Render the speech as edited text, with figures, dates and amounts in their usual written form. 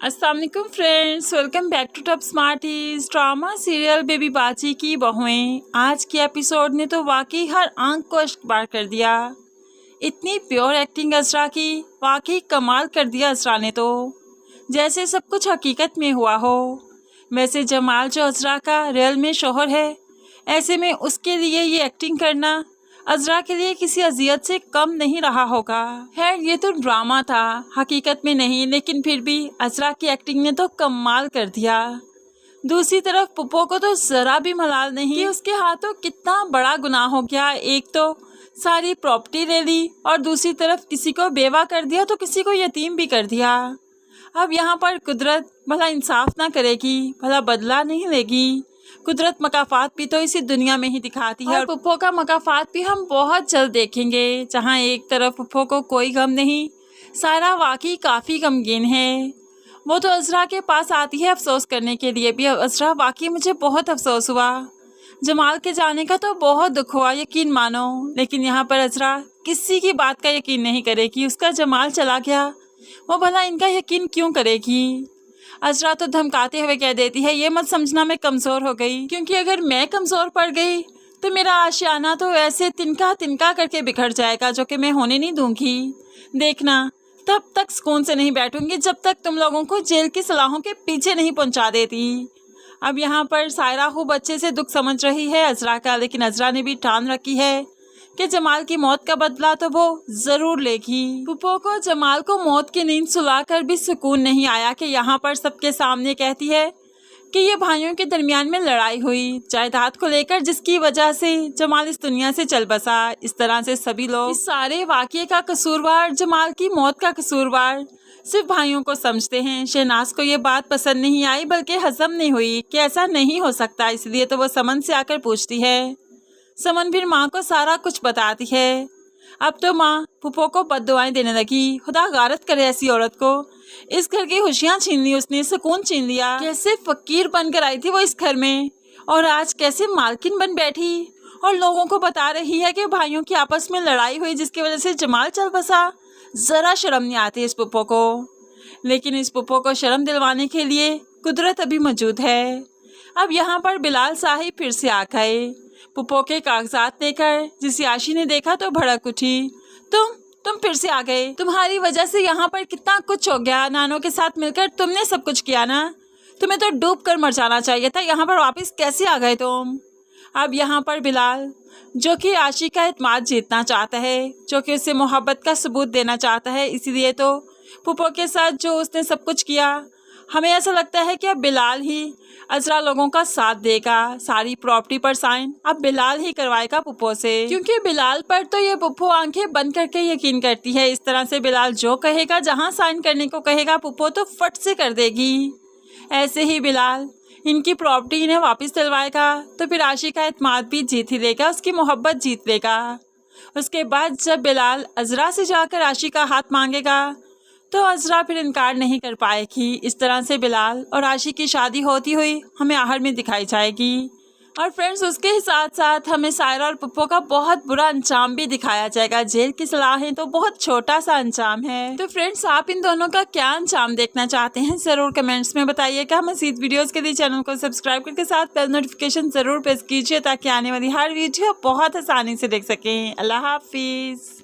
अस्सलाम वालेकुम friends, welcome back to Top Smarties drama serial baby Baji की बहुएं। आज के एपिसोड ने तो वाकई हर आंख को अश्क बार कर दिया। इतनी प्योर एक्टिंग अजरा की, वाकई कमाल कर दिया अजरा ने तो, जैसे सब कुछ हकीकत में हुआ हो। वैसे जमाल जो अजरा का रियल में शौहर है, ऐसे में उसके लिए ये एक्टिंग करना अजरा के लिए किसी अजियत से कम नहीं रहा होगा। खैर ये तो ड्रामा था, हकीकत में नहीं, लेकिन फिर भी अजरा की एक्टिंग ने तो कमाल कर दिया। दूसरी तरफ पुप्पो को तो जरा भी मलाल नहीं कि उसके हाथों कितना बड़ा गुनाह हो गया। एक तो सारी प्रॉपर्टी ले ली और दूसरी तरफ किसी को बेवा कर दिया तो किसी को यतीम भी कर दिया। अब यहाँ पर कुदरत भला इंसाफ ना करेगी, भला बदला नहीं लेगी। कुदरत मकाफात भी तो इसी दुनिया में ही दिखाती है और पुप्पो का मकाफात भी हम बहुत जल्द देखेंगे। जहाँ एक तरफ पुप्पो को कोई गम नहीं, सारा वाकई काफ़ी गमगीन है। वो तो अजरा के पास आती है अफसोस करने के लिए भी। अजरा वाकई मुझे बहुत अफसोस हुआ, जमाल के जाने का तो बहुत दुख हुआ, यकीन मानो। लेकिन यहाँ पर अजरा किसी की बात का यकीन नहीं करेगी। उसका जमाल चला गया, वो भला इनका यकीन क्यों करेगी। अजरा तो धमकाते हुए कह देती है, ये मत समझना मैं कमज़ोर हो गई, क्योंकि अगर मैं कमज़ोर पड़ गई तो मेरा आशियाना तो ऐसे तिनका तिनका करके बिखर जाएगा, जो कि मैं होने नहीं दूंगी। देखना, तब तक सुकून से नहीं बैठूंगी जब तक तुम लोगों को जेल की सलाहों के पीछे नहीं पहुंचा देती। अब यहाँ पर सायरा खूब बच्चे से दुख समझ रही है अजरा का, लेकिन अजरा ने भी ठान रखी है कि जमाल की मौत का बदला तो वो जरूर लेगी। पुप्पो को जमाल को मौत की नींद सुलाकर भी सुकून नहीं आया कि यहाँ पर सबके सामने कहती है कि ये भाइयों के दरमियान में लड़ाई हुई जायदाद को लेकर, जिसकी वजह से जमाल इस दुनिया से चल बसा। इस तरह से सभी लोग इस सारे वाक़ये का कसूरवार, जमाल की मौत का कसूरवार सिर्फ भाइयों को समझते हैं। शहनाज को ये बात पसंद नहीं आई, बल्कि हजम नहीं हुई कि ऐसा नहीं हो सकता। इसलिए तो वो समन से आकर पूछती है। समन फिर माँ को सारा कुछ बताती है। अब तो माँ पुप्पो को बद्दुआएं देने लगी। खुदा गारत करे ऐसी औरत को। इस घर की खुशियाँ छीन ली उसने, सुकून छीन लिया। कैसे फकीर बनकर आई थी वो इस घर में, और आज कैसे मालकिन बन बैठी और लोगों को बता रही है कि भाइयों की आपस में लड़ाई हुई जिसकी वजह से जमाल चल बसा। ज़रा शर्म नहीं आती इस पुप्पो को। लेकिन इस पुप्पो को शर्म दिलवाने के लिए कुदरत अभी मौजूद है। अब यहाँ पर बिलाल साहिब फिर से आ गए पुप्पो के कागजात लेकर। जिसे आशी ने देखा तो भड़क उठी। तुम फिर से आ गए, तुम्हारी वजह से यहाँ पर कितना कुछ हो गया। नानों के साथ मिलकर तुमने सब कुछ किया ना, तुम्हें तो डूब कर मर जाना चाहिए था। यहाँ पर वापस कैसे आ गए तुम। अब यहाँ पर बिलाल, जो कि आशी का एतमाद जीतना चाहता है, जो कि उससे मोहब्बत का सबूत देना चाहता है, इसीलिए तो पुप्पो के साथ जो उसने सब कुछ किया, हमें ऐसा लगता है कि अब बिलाल ही अजरा लोगों का साथ देगा। सारी प्रॉपर्टी पर साइन अब बिलाल ही करवाएगा पुप्पो से, क्योंकि बिलाल पर तो ये पुप्पो आंखें बंद करके यकीन करती है। इस तरह से बिलाल जो कहेगा, जहां साइन करने को कहेगा, पुप्पो तो फट से कर देगी। ऐसे ही बिलाल इनकी प्रॉपर्टी इन्हें वापस दिलवाएगा तो फिर आशी का एतमाद भी जीत ही लेगा, उसकी मोहब्बत जीत लेगा। उसके बाद जब बिलाल अजरा से जाकर आशी का हाथ मांगेगा तो अजरा फिर इनकार नहीं कर पाएगी। इस तरह से बिलाल और आशी की शादी होती हुई हमें आहर में दिखाई जाएगी। और फ्रेंड्स, उसके साथ साथ हमें सायरा और पुप्पो का बहुत बुरा अंजाम भी दिखाया जाएगा। जेल की सलाहें तो बहुत छोटा सा अंजाम है। तो फ्रेंड्स, आप इन दोनों का क्या अंजाम देखना चाहते हैं ज़रूर कमेंट्स में बताइएगा। मज़ीद वीडियोस के लिए चैनल को सब्सक्राइब करके साथ बेल नोटिफिकेशन ज़रूर प्रेस कीजिए, ताकि आने वाली हर वीडियो बहुत आसानी से देख सकें। अल्लाह हाफिज़।